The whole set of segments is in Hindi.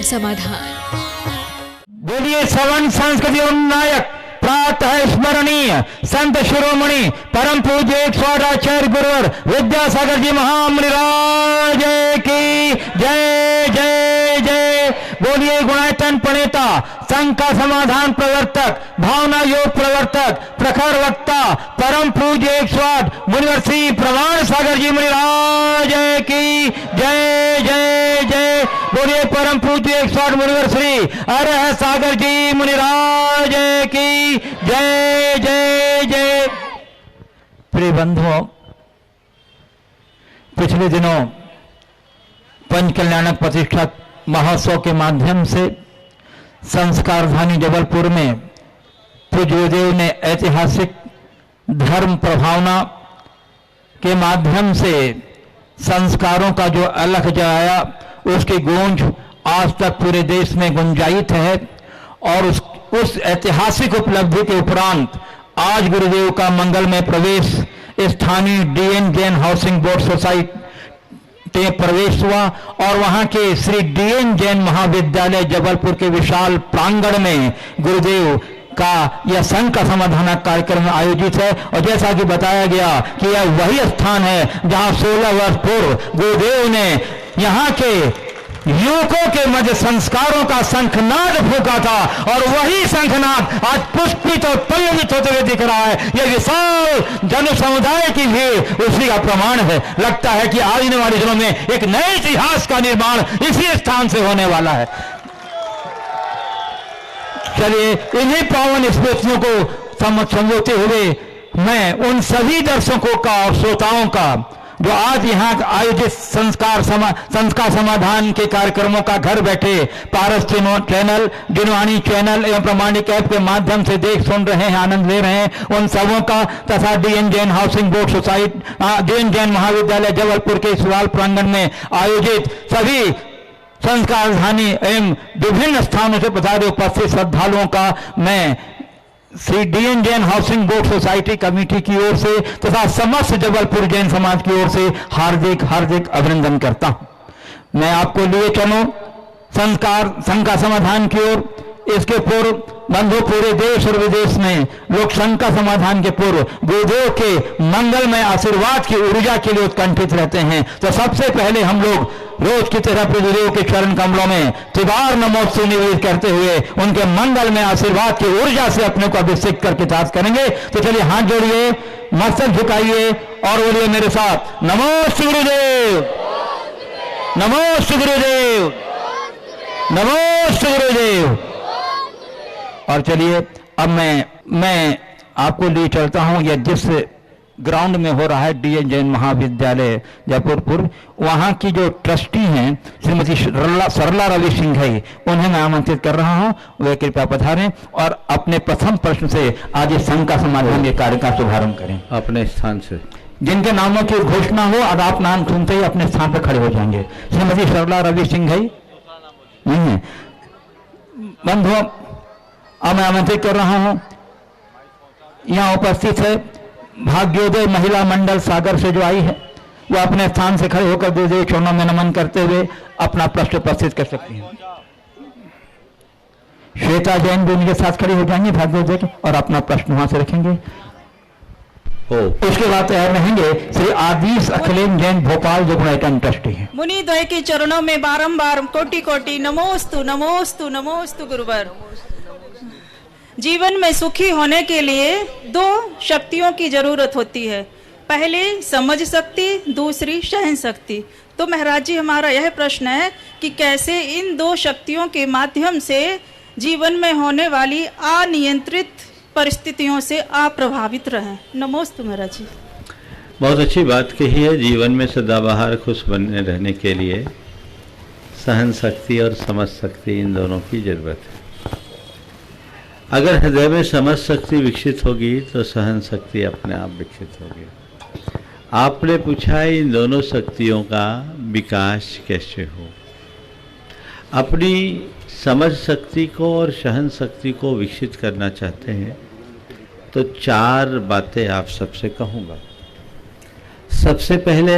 समाधान। बोलिए श्रवण संस्कृति नायक प्रातः स्मरणीय संत शिरोमणि परम पूज्य 108 आचार्य गुरुवर विद्यासागर जी महामुनिराज की जय जय जय। बोलिए गुणायतन प्रणेता संघ का समाधान प्रवर्तक भावना योग प्रवर्तक प्रखर वक्ता परम पूज्य 108 मुनिवर श्री प्रमाण सागर जी मुनिराज की जय जय जय। बोलिए परम पूज्य 108 मुनिवर श्री अरह सागर जी मुनिराज की जय जय जय। प्रिय बंधुओं, पिछले दिनों पंच कल्याणक प्रतिष्ठा महोत्सव के माध्यम से संस्कारधानी जबलपुर में पूज्य गुरुदेव ने ऐतिहासिक धर्म प्रभावना के माध्यम से संस्कारों का जो अलख जगाया उसकी गूंज आज तक पूरे देश में गुंजायित है। और उस ऐतिहासिक उपलब्धि के उपरांत आज गुरुदेव का मंगलमय प्रवेश स्थानीय D N Jain housing board society में प्रवेश हुआ और वहां के श्री डीएन जैन महाविद्यालय जबलपुर के विशाल प्रांगण में गुरुदेव का यह संघ का समाधान कार्यक्रम आयोजित है। और जैसा कि बताया गया कि यह वही स्थान है जहां 16 वर्ष पूर्व गुरुदेव ने यहाँ के युवकों के मध्य संस्कारों का शंखनाद फूका था और वही शंखनाद आज पुष्पित और पल्लवित होते हुए दिख रहा है। यह विशाल जन समुदाय की भीड़ उसी का प्रमाण है। लगता है कि आने वाले दिनों में एक नए इतिहास का निर्माण इसी स्थान से होने वाला है। चलिए इन्हीं पावन स्मृतियों को संजोते हुए मैं उन सभी दर्शकों का और श्रोताओं का जो आज यहाँ आयोजित संस्कार समाधान के कार्यक्रमों का घर बैठे पारस चैनल, दिनवाणी चैनल एवं प्रमाणिक ऐप के माध्यम से देख सुन रहे हैं, आनंद ले रहे हैं, उन सबों का तथा D N Jain housing board society D N Jain महाविद्यालय जबलपुर के इस विशाल प्रांगण में आयोजित सभी संस्कारधानी एवं विभिन्न स्थानों से पधारे उपस्थित श्रद्धालुओं का मैं Shri D N Jain housing board society committee की ओर से तथा समस्त जबलपुर जैन समाज की ओर से हार्दिक हार्दिक अभिनंदन करता हूं। मैं आपको लिए चलूं संस्कार संघ का समाधान की ओर। इसके पूर्व बंधु पूरे देश और विदेश में लोग संघ का समाधान के पूर्व गुरुदेव के मंगलमय आशीर्वाद की ऊर्जा के लिए उत्कंठित रहते हैं। तो सबसे पहले हम लोग रोज की तरह गुरुदेव के चरण कमलों में त्रिवार नमोस्तु निवेदित करते हुए उनके मंगलमय आशीर्वाद की ऊर्जा से अपने को अभिषेक करके ताज करेंगे। तो चलिए हाथ जोड़िए, मस्तक झुकाइए और बोलिए मेरे साथ नमोस्तु गुरुदेव, नमोस्तु गुरुदेव, नमोस्तु गुरुदेव। और चलिए अब मैं आपको लिए चलता हूं यह जिस ग्राउंड में हो रहा है डीएन जैन महाविद्यालय जबलपुर, वहां की जो ट्रस्टी हैं श्रीमती सरला रवि सिंह है, उन्हें मैं आमंत्रित कर रहा हूं, वे कृपया पधारें और अपने प्रथम प्रश्न से आज इस संघ का समाधान के कार्य का शुभारंभ करें। अपने स्थान से जिनके नामों की घोषणा हो और आप नाम सुनते ही अपने स्थान पर खड़े हो जाएंगे। श्रीमती सरला रवि सिंह है नहीं है बंधुओं, अब मैं आमंत्रित कर रहा हूं, यहां उपस्थित है भाग्योदय महिला मंडल सागर से जो आई है, वो अपने स्थान से खड़े होकर गुरुदेव चरणों में नमन करते हुए अपना प्रश्न उपस्थित कर सकती हैं। श्वेता जैन भी उनके साथ खड़ी हो जाएंगे भाग्योदय के और अपना प्रश्न वहां से रखेंगे। उसके बाद तैयार रहेंगे श्री आदिश अखिलेश जैन भोपाल जो पर्यटन ट्रस्टी है। मुनि द्वय के चरणों में बारंबार कोटि कोटि नमोस्तु नमोस्तु नमोस्तु गुरुवर। जीवन में सुखी होने के लिए दो शक्तियों की जरूरत होती है, पहली समझ शक्ति, दूसरी सहन शक्ति। तो महाराज जी हमारा यह प्रश्न है कि कैसे इन दो शक्तियों के माध्यम से जीवन में होने वाली अनियंत्रित परिस्थितियों से आप प्रभावित रहें। नमोस्तु महाराज जी। बहुत अच्छी बात कही है। जीवन में सदाबहार खुश बने रहने के लिए सहन शक्ति और समझ शक्ति इन दोनों की जरूरत है। अगर हृदय में समझ शक्ति विकसित होगी तो सहन शक्ति अपने आप विकसित होगी। आपने पूछा इन दोनों शक्तियों का विकास कैसे हो। अपनी समझ शक्ति को और सहन शक्ति को विकसित करना चाहते हैं तो चार बातें आप सबसे कहूँगा। सबसे पहले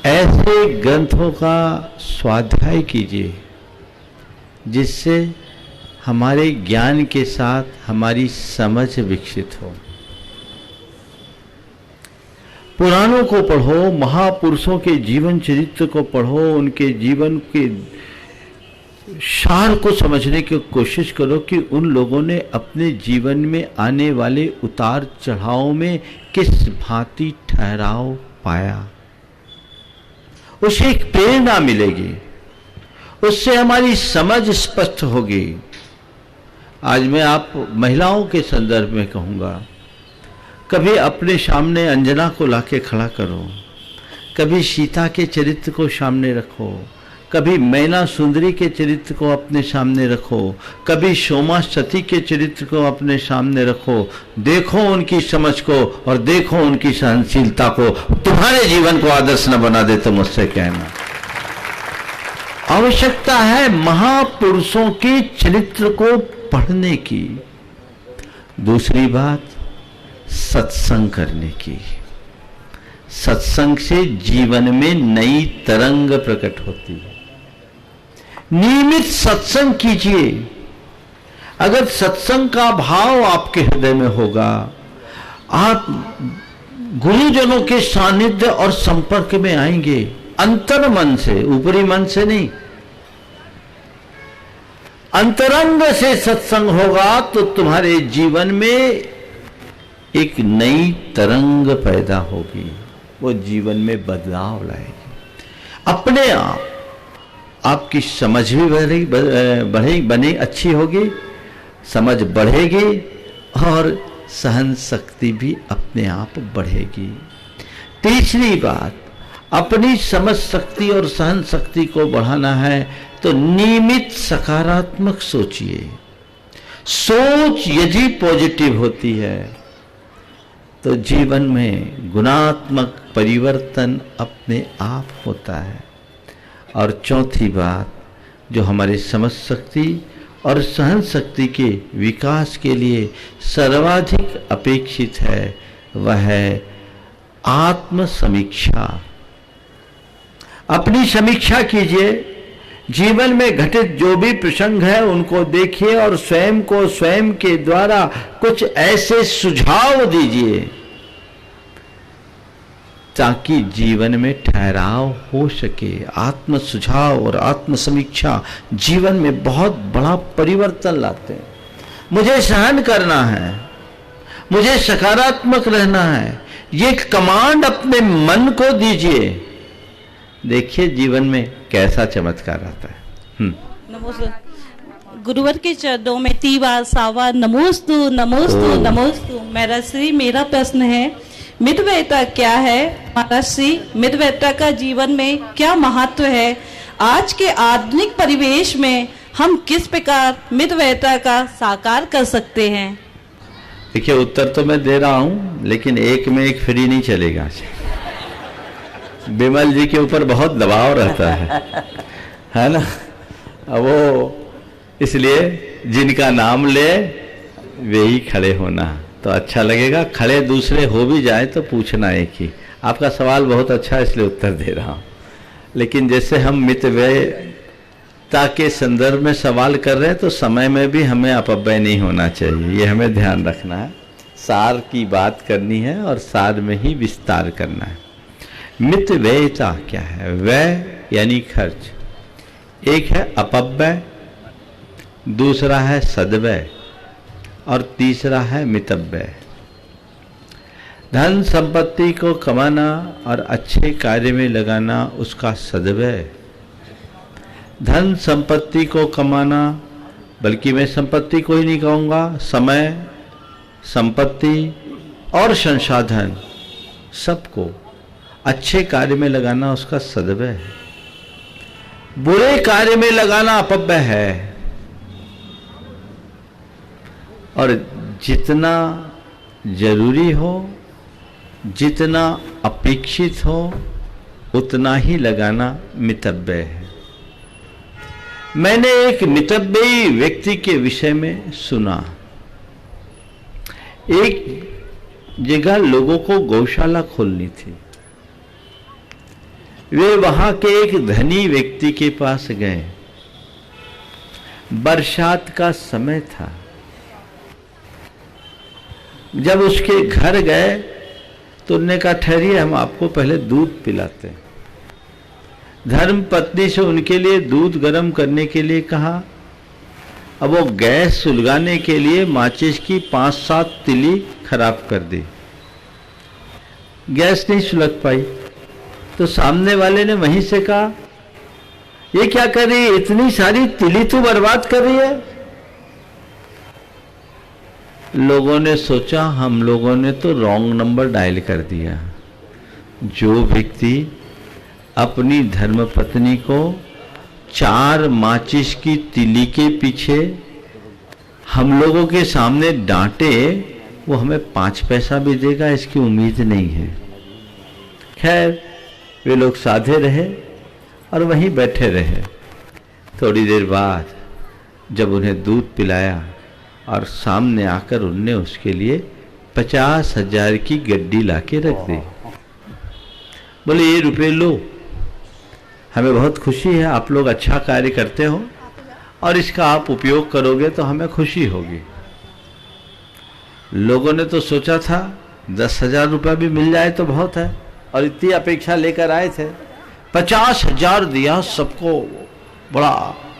ऐसे ग्रंथों का स्वाध्याय कीजिए जिससे हमारे ज्ञान के साथ हमारी समझ विकसित हो। पुराणों को पढ़ो, महापुरुषों के जीवन चरित्र को पढ़ो, उनके जीवन के सार को समझने की कोशिश करो कि उन लोगों ने अपने जीवन में आने वाले उतार चढ़ाव में किस भांति ठहराव पाया। उससे एक प्रेरणा मिलेगी, उससे हमारी समझ स्पष्ट होगी। आज मैं आप महिलाओं के संदर्भ में कहूँगा, कभी अपने सामने अंजना को लाके खड़ा करो, कभी सीता के चरित्र को सामने रखो, कभी मैना सुंदरी के चरित्र को अपने सामने रखो, कभी सोमा सती के चरित्र को अपने सामने रखो। देखो उनकी समझ को और देखो उनकी सहनशीलता को। तुम्हारे जीवन को आदर्श न बना दे तो मुझसे कहना। आवश्यकता है महापुरुषों के चरित्र को पढ़ने की। दूसरी बात, सत्संग करने की। सत्संग से जीवन में नई तरंग प्रकट होती है। नियमित सत्संग कीजिए। अगर सत्संग का भाव आपके हृदय में होगा, आप गुरुजनों के सानिध्य और संपर्क में आएंगे, अंतर मन से, ऊपरी मन से नहीं। अंतरंग से सत्संग होगा तो तुम्हारे जीवन में एक नई तरंग पैदा होगी, वो जीवन में बदलाव लाएगी। अपने आप आपकी समझ भी बने अच्छी होगी, समझ बढ़ेगी और सहन शक्ति भी अपने आप बढ़ेगी। तीसरी बात, अपनी समझ शक्ति और सहन शक्ति को बढ़ाना है तो नियमित सकारात्मक सोचिए। सोच यदि पॉजिटिव होती है तो जीवन में गुणात्मक परिवर्तन अपने आप होता है। और चौथी बात, जो हमारे समझ शक्ति और सहन शक्ति के विकास के लिए सर्वाधिक अपेक्षित है, वह है आत्म समीक्षा। अपनी समीक्षा कीजिए। जीवन में घटित जो भी प्रसंग है उनको देखिए और स्वयं को स्वयं के द्वारा कुछ ऐसे सुझाव दीजिए ताकि जीवन में ठहराव हो सके। आत्म सुझाव और आत्म समीक्षा जीवन में बहुत बड़ा परिवर्तन लाते हैं। मुझे सहन करना है, मुझे सकारात्मक रहना है, ये कमांड अपने मन को दीजिए। देखिए जीवन में कैसा चमत्कार आता है। नमोस्तु। गुरुवर के चरणों में 3 बार सावा नमोस्तु नमोस्तु नमोस्तु। मेरा प्रश्न है, मितव्ययिता क्या है? महर्षि, मितव्ययिता का जीवन में क्या महत्व है? आज के आधुनिक परिवेश में हम किस प्रकार मितव्ययिता का साकार कर सकते हैं? देखिए उत्तर तो मैं दे रहा हूं, लेकिन एक में एक फ्री नहीं चलेगा। बिमल जी के ऊपर बहुत दबाव रहता है ना। वो इसलिए जिनका नाम ले वे ही खड़े होना तो अच्छा लगेगा। खड़े दूसरे हो भी जाए तो पूछना एक ही। आपका सवाल बहुत अच्छा है इसलिए उत्तर दे रहा हूँ। लेकिन जैसे हम मितव्ययिता के संदर्भ में सवाल कर रहे हैं तो समय में भी हमें अपव्यय नहीं होना चाहिए, ये हमें ध्यान रखना है। सार की बात करनी है और सार में ही विस्तार करना है। मितव्ययिता क्या है? व्यय यानी खर्च। एक है अपव्यय, दूसरा है सद्व्यय और तीसरा है मितव्यय। धन संपत्ति को कमाना और अच्छे कार्य में लगाना उसका सद्व्यय। धन संपत्ति को कमाना, बल्कि मैं संपत्ति को ही नहीं कहूँगा, समय, संपत्ति और संसाधन सबको अच्छे कार्य में लगाना उसका सद्व्यय है। बुरे कार्य में लगाना अपव्यय है। और जितना जरूरी हो, जितना अपेक्षित हो, उतना ही लगाना मितव्यय है। मैंने एक मितव्ययी व्यक्ति के विषय में सुना। एक जगह लोगों को गौशाला खोलनी थी। वे वहां के एक धनी व्यक्ति के पास गए। बरसात का समय था। जब उसके घर गए तो उन्होंने कहा, ठहरिए, हम आपको पहले दूध पिलाते हैं। धर्म पत्नी से उनके लिए दूध गर्म करने के लिए कहा। अब वो गैस सुलगाने के लिए माचिस की 5-7 तिली खराब कर दी। गैस नहीं सुलग पाई तो सामने वाले ने वहीं से कहा, ये क्या कर रही है, इतनी सारी तिली तो बर्बाद कर रही है। लोगों ने सोचा हम लोगों ने तो रॉन्ग नंबर डायल कर दिया। जो व्यक्ति अपनी धर्मपत्नी को 4 माचिस की तिली के पीछे हम लोगों के सामने डांटे, वो हमें 5 पैसा भी देगा इसकी उम्मीद नहीं है। खैर वे लोग साधे रहे और वहीं बैठे रहे। थोड़ी देर बाद जब उन्हें दूध पिलाया और सामने आकर उनने उसके लिए 50,000 की गड्डी लाके रख दी। बोले, ये रुपए लो, हमें बहुत खुशी है, आप लोग अच्छा कार्य करते हो और इसका आप उपयोग करोगे तो हमें खुशी होगी। लोगों ने तो सोचा था 10,000 रुपया भी मिल जाए तो बहुत है, और इतनी अपेक्षा लेकर आए थे। 50,000 दिया, सबको बड़ा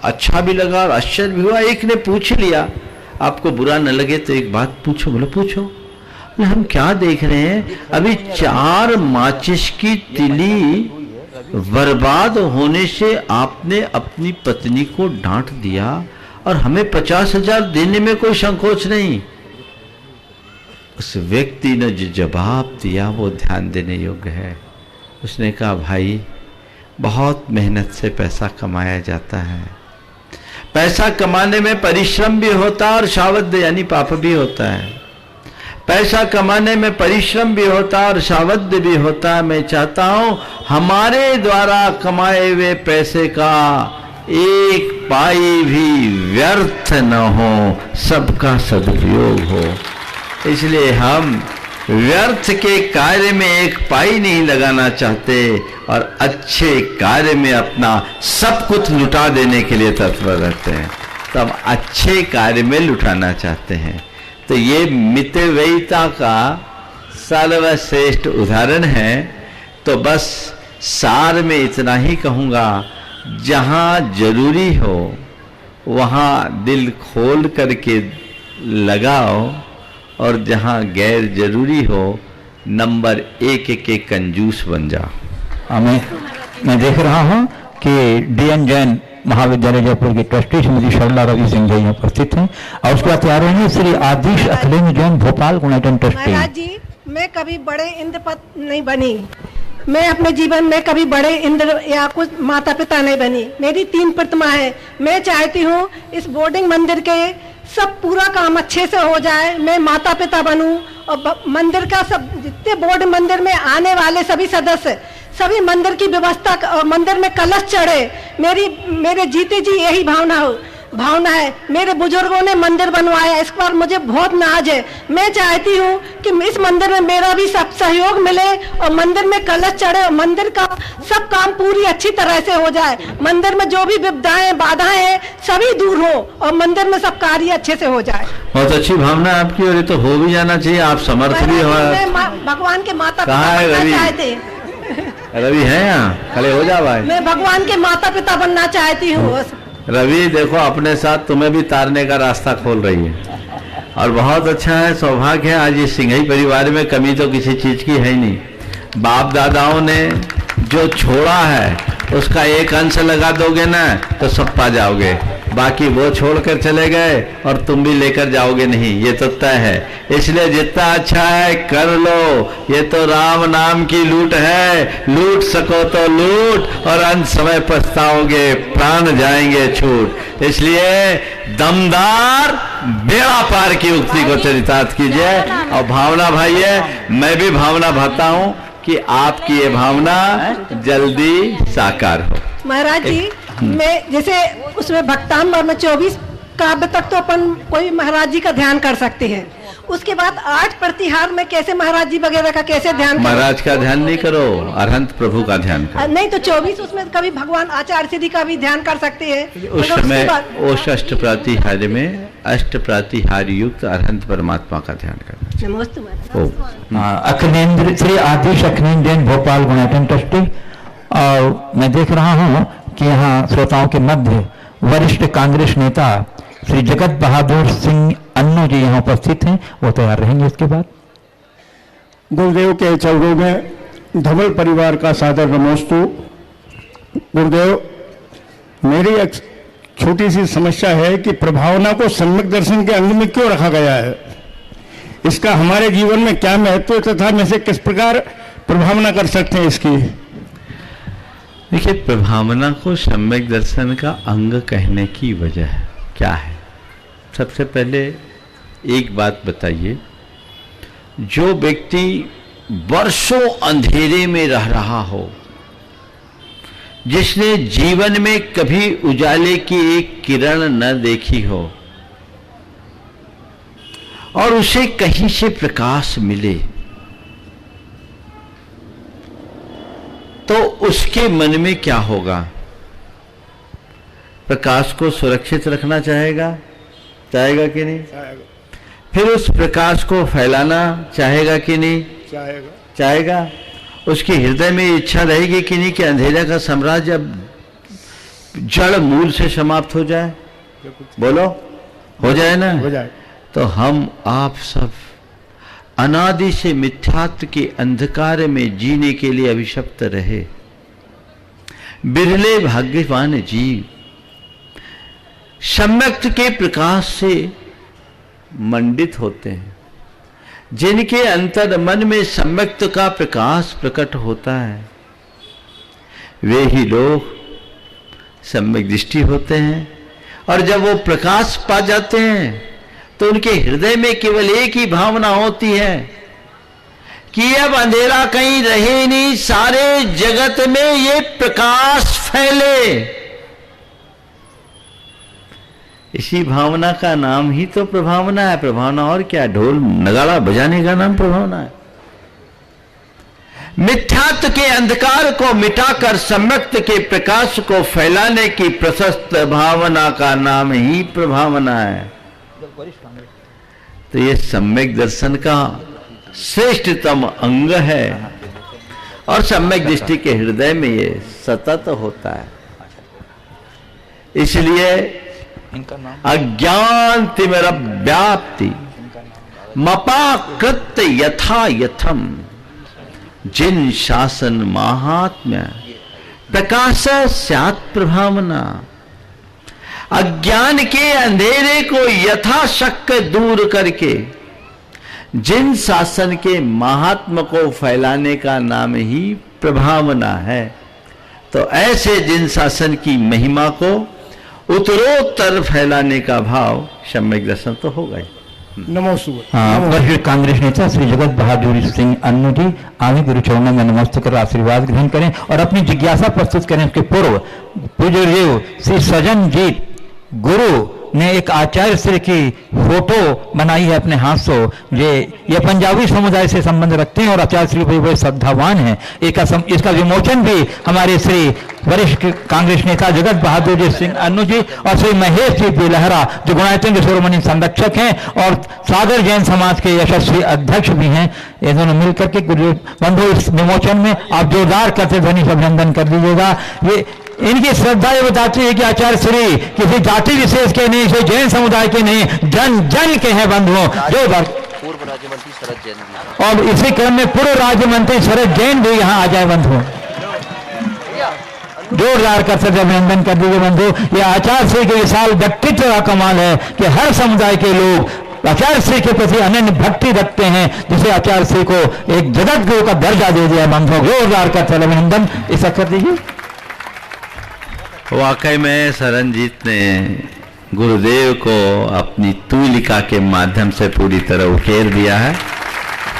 अच्छा भी लगा और आश्चर्य भी हुआ। एक ने पूछ लिया, आपको बुरा न लगे तो एक बात पूछो। बोले, पूछो। बोले, हम क्या देख रहे हैं, अभी 4 माचिस की तिली बर्बाद होने से आपने अपनी पत्नी को डांट दिया और हमें 50,000 देने में कोई संकोच नहीं। उस व्यक्ति ने जो जवाब दिया वो ध्यान देने योग्य है। उसने कहा, भाई बहुत मेहनत से पैसा कमाया जाता है, पैसा कमाने में परिश्रम भी होता है और शावद्य यानी पाप भी होता है। पैसा कमाने में परिश्रम भी होता है और शावद्य भी होता है। मैं चाहता हूं हमारे द्वारा कमाए हुए पैसे का एक पाई भी व्यर्थ न हो, सबका सदुपयोग हो। इसलिए हम व्यर्थ के कार्य में एक पाई नहीं लगाना चाहते और अच्छे कार्य में अपना सब कुछ लुटा देने के लिए तत्पर रहते हैं। तो हम अच्छे कार्य में लुटाना चाहते हैं। तो ये मितव्ययिता का सर्वश्रेष्ठ उदाहरण है। तो बस सार में इतना ही कहूँगा, जहाँ जरूरी हो वहाँ दिल खोल करके लगाओ और जहाँ गैर जरूरी हो नंबर 1 के कंजूस बन जाओ। मैं देख रहा हूँ कि DN जैन महाविद्यालय जयपुर की ट्रस्टी श्रीमती सरला रवि सिंह जी यहाँ उपस्थित हैं और उसके बाद तैयार हैं श्री आदिश अखिलेश जैन भोपाल गुणायतन ट्रस्टी। महाराज जी, मैं कभी बड़े इंद्र नहीं बनी, मैं अपने जीवन में कभी बड़े इंद्र या कुछ माता पिता नहीं बनी। मेरी 3 प्रतिमा है। मैं चाहती हूँ इस बोर्डिंग मंदिर के सब पूरा काम अच्छे से हो जाए, मैं माता पिता बनूं और मंदिर का सब जितने बोर्ड मंदिर में आने वाले सभी सदस्य सभी मंदिर की व्यवस्था और मंदिर में कलश चढ़े। मेरे जीते जी यही भावना है। मेरे बुजुर्गों ने मंदिर बनवाया, इस पर मुझे बहुत नाज है। मैं चाहती हूँ कि इस मंदिर में मेरा भी सब सहयोग मिले और मंदिर में कलश चढ़े और मंदिर का सब काम पूरी अच्छी तरह से हो जाए। मंदिर में जो भी विपदाएं बाधाएं हैं सभी दूर हो और मंदिर में सब कार्य अच्छे से हो जाए। बहुत अच्छी भावना आपकी और ये तो हो भी जाना चाहिए। आप समर्थ भी हो। भगवान के माता कहाँ है रवि? रवि है यहाँ, खड़े हो जा भाई। मैं भगवान के माता पिता बनना चाहती हूँ। रवि देखो, अपने साथ तुम्हें भी तारने का रास्ता खोल रही है और बहुत अच्छा है, सौभाग्य है। आज इस सिंघई परिवार में कमी तो किसी चीज की है ही नहीं। बाप दादाओं ने जो छोड़ा है उसका एक अंश लगा दोगे ना तो सब पा जाओगे, बाकी वो छोड़कर चले गए और तुम भी लेकर जाओगे नहीं, ये तो तय है। इसलिए जितना अच्छा है कर लो। ये तो राम नाम की लूट है, लूट सको तो लूट और अंत समय पछताओगे, प्राण जाएंगे छूट। इसलिए दमदार बेड़ा पार की उक्ति को चरितार्थ कीजिए। और भावना भाई है, मैं भी भावना भाता हूँ कि आपकी ये भावना जल्दी साकार हो। महाराज जी, मैं जैसे उसमें भक्तामृत में 24 काव्य तक तो अपन कोई महाराज जी का ध्यान कर सकते हैं। उसके बाद 8 प्रतिहार में कैसे महाराज जी वगैरह का कैसे ध्यान करें? महाराज का ध्यान नहीं करो, अरहंत प्रभु का ध्यान करो। नहीं तो 24 उसमें कभी भगवान आचार्य सिद्धि का भी ध्यान कर सकते हैं। उस समय उस अष्ट प्रातिहार्य में अष्ट प्रातिहार्य युक्त अरहंत परमात्मा का ध्यान करना। नमस्ते महाराज। अखिलेंद्र श्री आदिश अखिलेंद्र भोपाल गुणायतन ट्रस्टी। और मैं देख रहा हूँ कि यहाँ श्रोताओं के मध्य वरिष्ठ कांग्रेस नेता श्री जगत बहादुर सिंह अन्नू जी यहाँ उपस्थित हैं, वो तैयार रहेंगे। इसके बाद गुरुदेव के चरणों में धवल परिवार का सादर नमोस्तु। गुरुदेव, मेरी एक छोटी सी समस्या है कि प्रभावना को सम्यक दर्शन के अंग में क्यों रखा गया है, इसका हमारे जीवन में क्या महत्व है तथा में से किस प्रकार प्रभावना कर सकते हैं इसकी? देखिए, प्रभावना को सम्यक दर्शन का अंग कहने की वजह क्या है? सबसे पहले एक बात बताइए, जो व्यक्ति वर्षों अंधेरे में रह रहा हो, जिसने जीवन में कभी उजाले की एक किरण न देखी हो और उसे कहीं से प्रकाश मिले, तो उसके मन में क्या होगा? प्रकाश को सुरक्षित रखना चाहेगा कि नहीं? फिर उस प्रकाश को फैलाना चाहेगा कि नहीं? चाहेगा। उसके हृदय में इच्छा रहेगी कि नहीं कि अंधेरा का साम्राज्य अब जड़ मूल से समाप्त हो जाए? बोलो, हो जाए ना? हो जाए। तो हम आप सब अनादि से मिथ्यात्व के अंधकार में जीने के लिए अभिशप्त रहे। बिरले भाग्यवान जीव सम्यक्त के प्रकाश से मंडित होते हैं। जिनके अंतर मन में सम्यक्त का प्रकाश प्रकट होता है, वे ही लोग सम्यक दृष्टि होते हैं। और जब वो प्रकाश पा जाते हैं तो उनके हृदय में केवल एक ही भावना होती है कि अब अंधेरा कहीं रहे नहीं, सारे जगत में ये प्रकाश फैले। इसी भावना का नाम ही तो प्रभावना है। प्रभावना और क्या? ढोल नगाड़ा बजाने का नाम प्रभावना है। मिथ्यात्व के अंधकार को मिटाकर सम्यक्त के प्रकाश को फैलाने की प्रशस्त भावना का नाम ही प्रभावना है। तो ये सम्यक दर्शन का श्रेष्ठतम अंग है और सम्यक दृष्टि के हृदय में ये सतत होता है। इसलिए अज्ञान तिमिर व्याप्ति मपाकृत यथा यथम जिन शासन महात्म्य प्रकाश स्यात् प्रभावना। अज्ञान के अंधेरे को यथाशक्य दूर करके जिन शासन के महात्म को फैलाने का नाम ही प्रभावना है। तो ऐसे जिन शासन की महिमा को उत्तरोत्तर फैलाने का भाव सम्यक दर्शन तो होगा ही। वरिष्ठ कांग्रेस नेता श्री जगत बहादुर सिंह अन्नू जी आगे गुरु चरणों में नमस्ते कर आशीर्वाद ग्रहण करें और अपनी जिज्ञासा प्रस्तुत करें। उसके पूर्व पूज्य देव श्री सजन जी गुरु ने एक आचार्य श्री की फोटो बनाई है अपने हाथ से। ये पंजाबी समुदाय से संबंध रखते हैं और आचार्य श्री बड़े श्रद्धावान हैं। इसका विमोचन भी हमारे श्री वरिष्ठ कांग्रेस नेता जगत बहादुर जी सिंह अन्नू जी और श्री महेश जी बेलहरा जो गुणायतन शिरोमणि संरक्षक हैं और सागर जैन समाज के यशस्वी अध्यक्ष भी हैं, ये दोनों मिलकर के गुरु बंधु इस विमोचन में आप जोरदार करते ध्वनि से अभिनंदन कर दीजिएगा। ये इनकी श्रद्धा ये बताती है कि आचार्य श्री किसी जाति विशेष के नहीं, किसी जैन समुदाय के नहीं, जन जन के हैं बंधुओं। जो पूर्व राज्य मंत्री शरद जैन और इसी क्रम में पूर्व राज्य मंत्री शरद जैन भी यहाँ आ जाए बंधुओं। जोरदार कर सकते अभिनंदन कर दीजिए बंधु। यह आचार्य श्री के विशाल व्यक्तित्व का कमाल है कि हर समुदाय के लोग आचार्य श्री के प्रति अनन्य भक्ति रखते हैं, जिसे आचार्य श्री को एक जगत गुरु का दर्जा दे दिया बंधुओं। जोरदार करते अभिनंदन इस कर दीजिए। वाकई में सरनजीत ने गुरुदेव को अपनी तूलिका के माध्यम से पूरी तरह उकेर दिया है।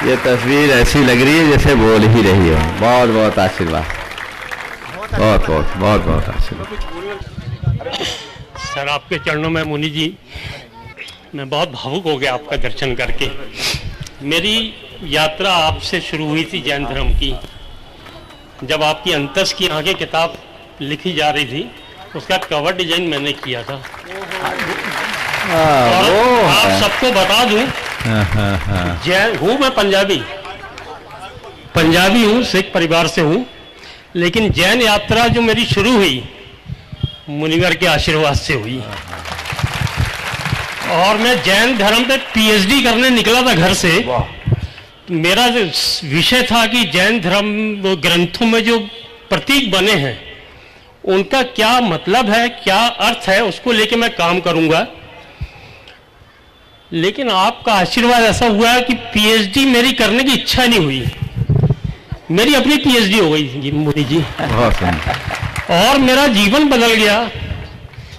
ये तस्वीर ऐसी लग रही है जैसे बोल ही रही हो। बहुत बहुत आशीर्वाद, बहुत बहुत बहुत बहुत आशीर्वाद। सर आपके चरणों में मुनि जी मैं बहुत भावुक हो गया आपका दर्शन करके। मेरी यात्रा आपसे शुरू हुई थी जैन धर्म की, जब आपकी अंतस की आगे किताब लिखी जा रही थी, उसका कवर डिजाइन मैंने किया था। और आप सबको बता दूं, जैन हूँ मैं, पंजाबी हूँ, सिख परिवार से हूँ, लेकिन जैन यात्रा जो मेरी शुरू हुई मुनिवर के आशीर्वाद से हुई। और मैं जैन धर्म पे पीएचडी करने निकला था घर से। मेरा विषय था कि जैन धर्म ग्रंथों में जो प्रतीक बने हैं उनका क्या मतलब है, क्या अर्थ है, उसको लेके मैं काम करूंगा। लेकिन आपका आशीर्वाद ऐसा हुआ कि पीएचडी मेरी करने की इच्छा नहीं हुई, मेरी अपनी पीएचडी हो गई मोदी जी। और मेरा जीवन बदल गया,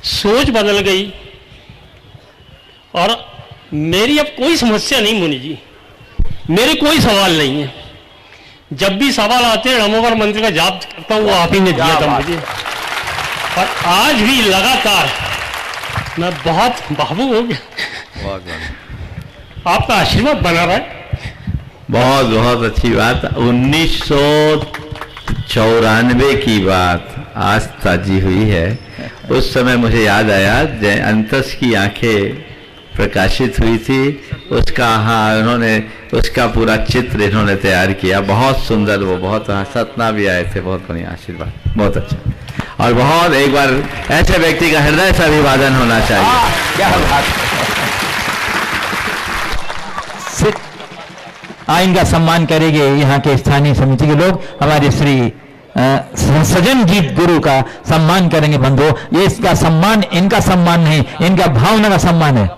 सोच बदल गई, और मेरी अब कोई समस्या नहीं मुनि जी, मेरे कोई सवाल नहीं है। जब भी सवाल आते हैं नमोवर मंत्र का जाप करता हूँ, वो आप ही ने दिया था मुझे। और आज भी लगातार मैं बहुत भावुक हो गया। आपका आशीर्वाद बना रहा है। बहुत बहुत अच्छी बात। 1994 की बात आज ताजी हुई है। उस समय मुझे याद आया अंतस की आंखें प्रकाशित हुई थी, उसका उन्होंने उसका पूरा चित्र इन्होंने तैयार किया, बहुत सुंदर। वो बहुत सतना भी आए थे, बहुत बढ़िया आशीर्वाद, बहुत अच्छा। और बहुत एक बार ऐसे व्यक्ति का हृदय से अभिवादन होना चाहिए। क्या बात। आइन का सम्मान करेंगे यहाँ के स्थानीय समिति के लोग, हमारे श्री सजनजीत गुरु का सम्मान करेंगे। बंधु, ये इसका सम्मान इनका सम्मान नहीं, इनका भावना का सम्मान है।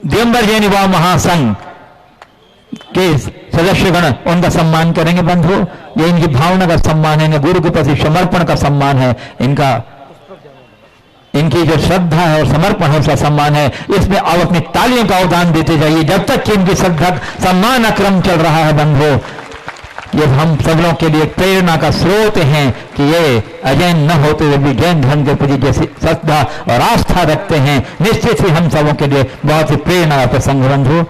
दिगंबर जैन युवा महासंघ के सदस्यगण उनका सम्मान करेंगे। बंधु, ये इनकी भावना का सम्मान है, इनके गुरु के प्रति समर्पण का सम्मान है, इनकी जो श्रद्धा है और समर्पण है उसका सम्मान है। इसमें आप अपनी तालियों का अवदान देते जाइए जब तक कि इनकी श्रद्धा सम्मान अक्रम चल रहा है। बंधु, ये हम सब लोगों के लिए प्रेरणा का स्रोत हैं कि ये अजैन न होते हुए भी जैन धर्म के प्रति जैसी श्रद्धा और आस्था रखते हैं, निश्चित ही हम सबों के लिए बहुत ही प्रेरणा का प्रसंग। बंधु,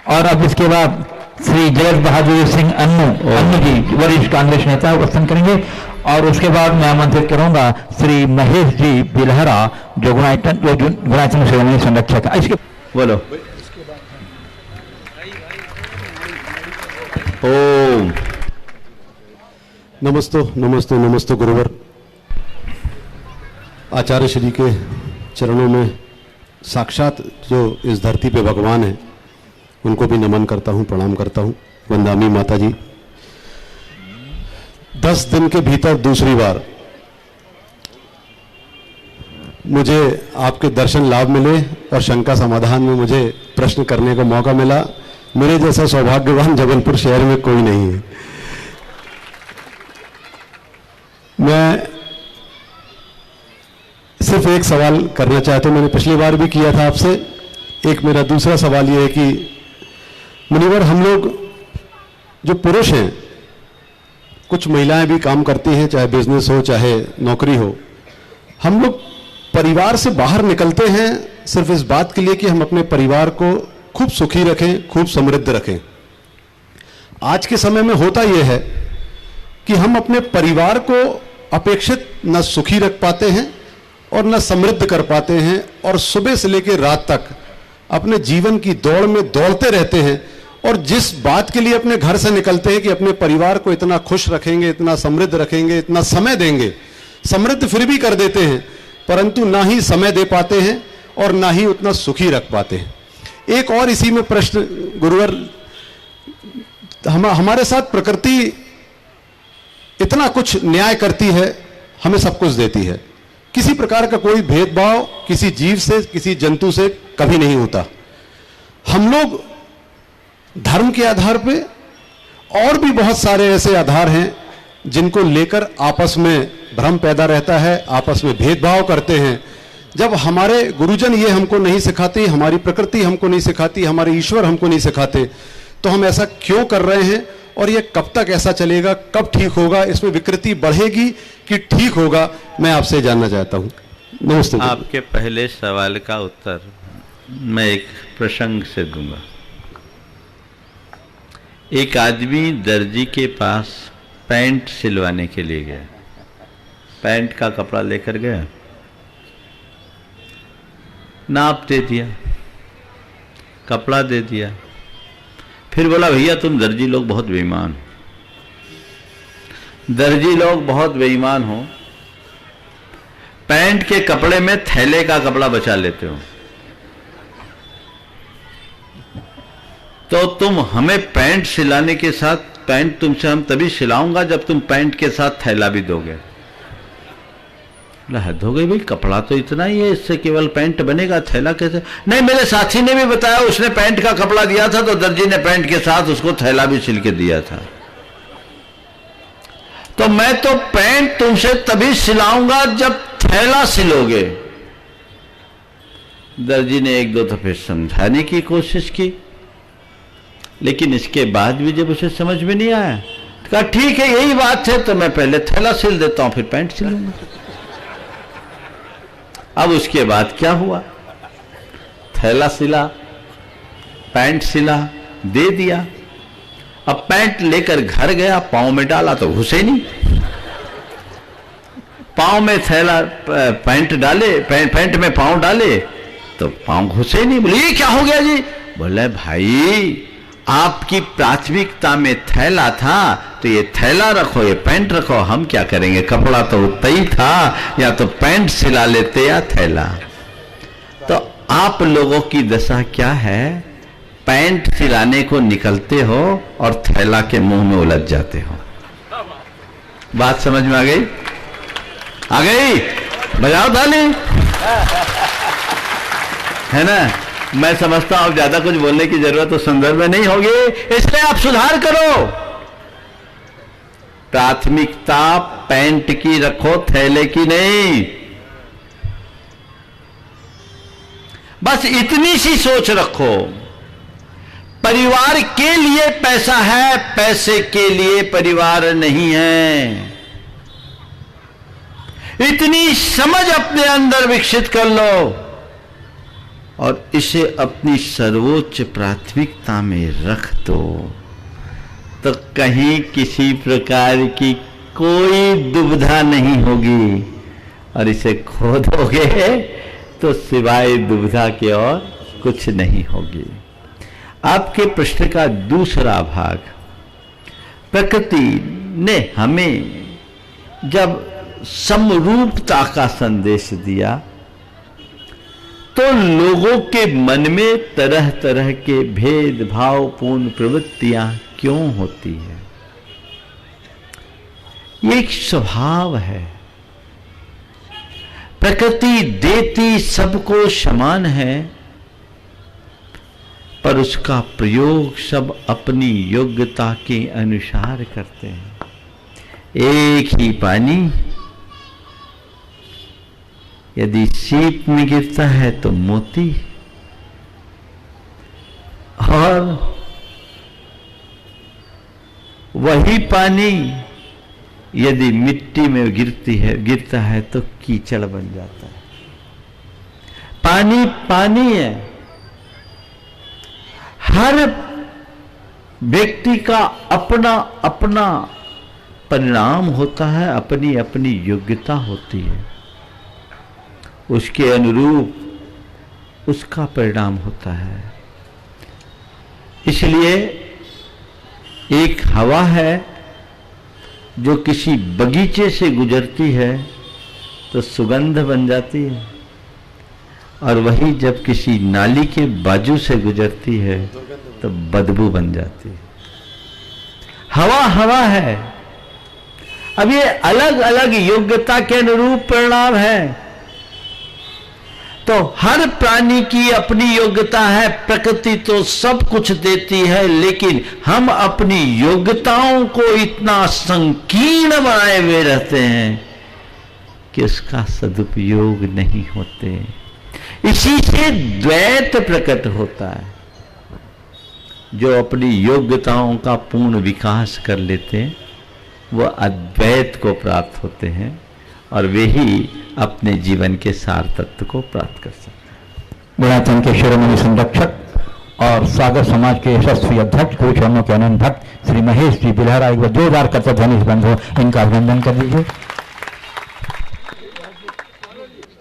और अब इसके बाद श्री जगत बहादुर सिंह अन्नू जी वरिष्ठ कांग्रेस नेता प्रस्तुत करेंगे, और उसके बाद मैं आमंत्रित करूंगा श्री महेश जी बिलहरा जो गुणायतन सेवा संरक्षक। इसके बोलो। ओम नमस्तो गुरुवर। आचार्य श्री के चरणों में साक्षात जो इस धरती पे भगवान है उनको भी नमन करता हूँ, प्रणाम करता हूँ। वंदामी माता जी, 10 दिन के भीतर दूसरी बार मुझे आपके दर्शन लाभ मिले और शंका समाधान में मुझे प्रश्न करने का मौका मिला। मेरे जैसा सौभाग्यवान जबलपुर शहर में कोई नहीं है। मैं सिर्फ एक सवाल करना चाहता हूं, मैंने पिछली बार भी किया था आपसे। एक मेरा दूसरा सवाल यह है कि मुनिवर, हम लोग जो पुरुष हैं, कुछ महिलाएं भी काम करती हैं, चाहे बिजनेस हो चाहे नौकरी हो, हम लोग परिवार से बाहर निकलते हैं सिर्फ इस बात के लिए कि हम अपने परिवार को खूब सुखी रखें, खूब समृद्ध रखें। आज के समय में होता यह है कि हम अपने परिवार को अपेक्षित न सुखी रख पाते हैं और न समृद्ध कर पाते हैं, और सुबह से लेकर रात तक अपने जीवन की दौड़ में दौड़ते रहते हैं। और जिस बात के लिए अपने घर से निकलते हैं कि अपने परिवार को इतना खुश रखेंगे, इतना समृद्ध रखेंगे, इतना समय देंगे, समृद्ध फिर भी कर देते हैं, परंतु ना ही समय दे पाते हैं और ना ही उतना सुखी रख पाते हैं। एक और इसी में प्रश्न गुरुवर, हमारे साथ प्रकृति इतना कुछ न्याय करती है, हमें सब कुछ देती है, किसी प्रकार का कोई भेदभाव किसी जीव से, किसी जंतु से कभी नहीं होता। हम लोग धर्म के आधार पे और भी बहुत सारे ऐसे आधार हैं जिनको लेकर आपस में भ्रम पैदा रहता है, आपस में भेदभाव करते हैं। जब हमारे गुरुजन ये हमको नहीं सिखाते, हमारी प्रकृति हमको नहीं सिखाती, हमारे ईश्वर हमको नहीं सिखाते, तो हम ऐसा क्यों कर रहे हैं और ये कब तक ऐसा चलेगा, कब ठीक होगा, इसमें विकृति बढ़ेगी कि ठीक होगा, मैं आपसे जानना चाहता हूं। नमस्ते। आपके पहले सवाल का उत्तर मैं एक प्रसंग से दूंगा। एक आदमी दर्जी के पास पैंट सिलवाने के लिए गया। पैंट का कपड़ा लेकर गया, नाप दे दिया, कपड़ा दे दिया, फिर बोला भैया तुम दर्जी लोग बहुत बेईमान हो, दर्जी लोग बहुत बेईमान हो, पैंट के कपड़े में थैले का कपड़ा बचा लेते हो, तो तुम हमें पैंट सिलाने के साथ, पैंट तुमसे हम तभी सिलाऊंगा जब तुम पैंट के साथ थैला भी दोगे। हद हो गई भाई, कपड़ा तो इतना ही है, इससे केवल पैंट बनेगा, थैला कैसे? नहीं, मेरे साथी ने भी बताया, उसने पैंट का कपड़ा दिया था तो दर्जी ने पैंट के साथ उसको थैला भी सिल के दिया था। तो मैं तो पैंट तुमसे तभी सिलाऊंगा जब थैला सिलोगे। दर्जी ने एक दो दफे समझाने की कोशिश की, लेकिन इसके बाद भी जब उसे समझ में नहीं आया, तो कहा ठीक है यही बात है, तो मैं पहले थैला सिल देता हूं फिर पैंट सिलूंगा। अब उसके बाद क्या हुआ, थैला सिला, पैंट सिला, दे दिया। अब पैंट लेकर घर गया, पांव में डाला तो घुसे नहीं, पांव में थैला, पैंट डाले, पैंट में पांव डाले तो पांव घुसे नहीं। बोले ये क्या हो गया जी? बोले भाई आपकी प्राथमिकता में थैला था तो ये थैला रखो, ये पैंट रखो, हम क्या करेंगे, कपड़ा तो उतना ही था, या तो पैंट सिला लेते या थैला। तो आप लोगों की दशा क्या है, पैंट सिलाने को निकलते हो और थैला के मुंह में उलझ जाते हो। बात समझ में आ गई? आ गई? बजाओ ताली, है ना? मैं समझता हूं ज्यादा कुछ बोलने की जरूरत तो संदर्भ में नहीं होगी, इसलिए आप सुधार करो। प्राथमिकता पैंट की रखो, थैले की नहीं। बस इतनी सी सोच रखो। परिवार के लिए पैसा है, पैसे के लिए परिवार नहीं है। इतनी समझ अपने अंदर विकसित कर लो और इसे अपनी सर्वोच्च प्राथमिकता में रख दो, तो कहीं किसी प्रकार की कोई दुविधा नहीं होगी। और इसे खो दोगे तो सिवाय दुविधा के और कुछ नहीं होगी। आपके प्रश्न का दूसरा भाग, प्रकृति ने हमें जब समरूपता का संदेश दिया तो लोगों के मन में तरह तरह के भेदभावपूर्ण प्रवृत्तियां क्यों होती है? ये एक स्वभाव है। प्रकृति देती सबको समान है, पर उसका प्रयोग सब अपनी योग्यता के अनुसार करते हैं। एक ही पानी यदि सीप में गिरता है तो मोती, और वही पानी यदि मिट्टी में गिरता है तो कीचड़ बन जाता है। पानी पानी है। हर व्यक्ति का अपना अपना परिणाम होता है, अपनी अपनी योग्यता होती है, उसके अनुरूप उसका परिणाम होता है। इसलिए एक हवा है जो किसी बगीचे से गुजरती है तो सुगंध बन जाती है, और वही जब किसी नाली के बाजू से गुजरती है तो बदबू बन जाती है। हवा हवा है। अब ये अलग अलग योग्यता के अनुरूप परिणाम है। तो हर प्राणी की अपनी योग्यता है। प्रकृति तो सब कुछ देती है, लेकिन हम अपनी योग्यताओं को इतना संकीर्ण बनाए हुए रहते हैं कि उसका सदुपयोग नहीं होते। इसी से द्वैत प्रकट होता है। जो अपनी योग्यताओं का पूर्ण विकास कर लेते हैं वो अद्वैत को प्राप्त होते हैं, और वे ही अपने जीवन के सार तत्व को प्राप्त कर सकता है। गुणाचन के शिरोमणि संरक्षक और सागर समाज के यशस्वी अध्यक्ष गुरु चरणों के अनंत भक्त श्री महेश जी बिलहरा, एक बार जोरदार करते ध्वनि बंद हो, इनका अभिनंदन कर दीजिए।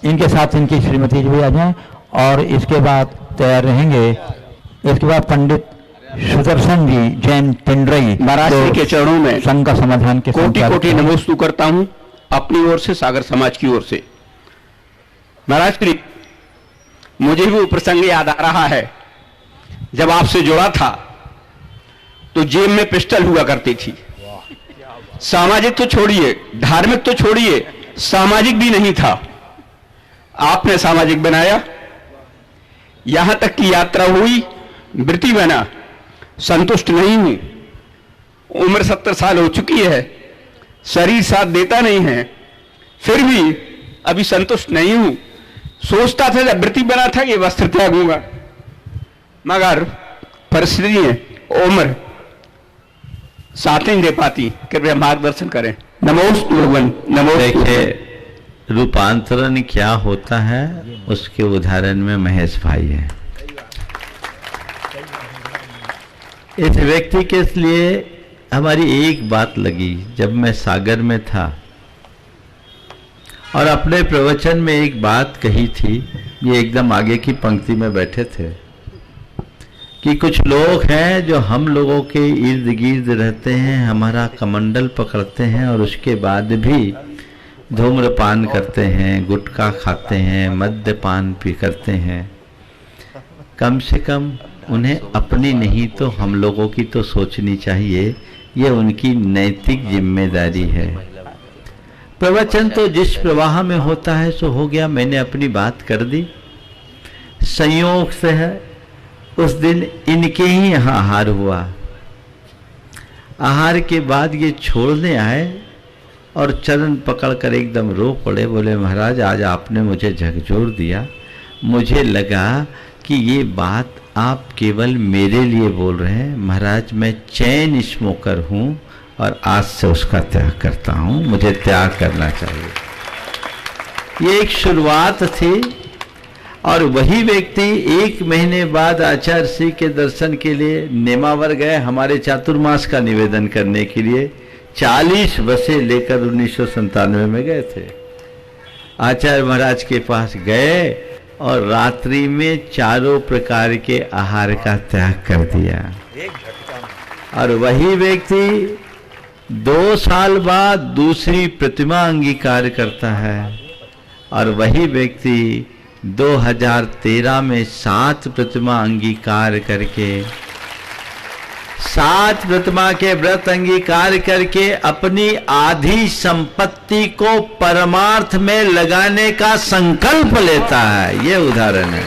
इनके साथ इनकी श्रीमती जी भी आ जाएं और इसके बाद तैयार रहेंगे। इसके बाद पंडित सुदर्शन जी जैन पिंडरई महाराज श्री के चरणों में संघ का समाधान के कोटि कोटि नमोस्तु करता हूं अपनी ओर से, सागर समाज की ओर से। महाराज श्री, मुझे भी वो प्रसंग याद आ रहा है, जब आपसे जुड़ा था तो जेब में पिस्टल हुआ करती थी। सामाजिक तो छोड़िए, धार्मिक तो छोड़िए, सामाजिक भी नहीं था। आपने सामाजिक बनाया, यहां तक की यात्रा हुई, वृत्ति बना। संतुष्ट नहीं हूं, उम्र 70 साल हो चुकी है, शरीर साथ देता नहीं है, फिर भी अभी संतुष्ट नहीं हूं। सोचता था जब वृत्ति बना था कि वस्त्र त्यागूंगा, मगर परिस्थितियां, उम्र साथ नहीं दे पाती। कृपया मार्गदर्शन करें। नमोस्तु भगवान, नमोस्तु। देखिए, रूपांतरण क्या होता है उसके उदाहरण में महेश भाई है। इस व्यक्ति के लिए हमारी एक बात लगी, जब मैं सागर में था और अपने प्रवचन में एक बात कही थी, ये एकदम आगे की पंक्ति में बैठे थे, कि कुछ लोग हैं जो हम लोगों के इर्द गिर्द रहते हैं, हमारा कमंडल पकड़ते हैं और उसके बाद भी धूम्रपान करते हैं, गुटखा खाते हैं, मद्यपान भी करते हैं। कम से कम उन्हें अपनी नहीं तो हम लोगों की तो सोचनी चाहिए, ये उनकी नैतिक जिम्मेदारी है। प्रवचन तो जिस प्रवाह में होता है सो हो गया, मैंने अपनी बात कर दी। संयोग से है उस दिन इनके ही यहाँ आहार हुआ। आहार के बाद ये छोड़ने आए और चरण पकड़कर एकदम रो पड़े, बोले महाराज आज आपने मुझे झकझोर दिया, मुझे लगा कि ये बात आप केवल मेरे लिए बोल रहे हैं। महाराज मैं चैन स्मोकर हूँ और आज से उसका त्याग करता हूँ, मुझे त्याग करना चाहिए। ये एक शुरुआत थी। और वही व्यक्ति 1 महीने बाद आचार्य श्री के दर्शन के लिए नेमावर गए, हमारे चातुर्मास का निवेदन करने के लिए। 40 बसें लेकर 1997 में गए थे। आचार्य महाराज के पास गए और रात्रि में 4 प्रकार के आहार का त्याग कर दिया। और वही व्यक्ति 2 साल बाद दूसरी प्रतिमा अंगीकार करता है। और वही व्यक्ति 2013 में 7 प्रतिमा अंगीकार करके 7 प्रतिमा के व्रत अंगीकार करके अपनी आधी संपत्ति को परमार्थ में लगाने का संकल्प लेता है। ये उदाहरण है।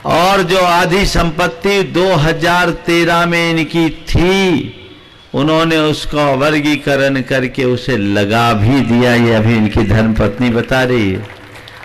और जो आधी संपत्ति 2013 में इनकी थी, उन्होंने उसका वर्गीकरण करके उसे लगा भी दिया। ये अभी इनकी धर्मपत्नी बता रही है।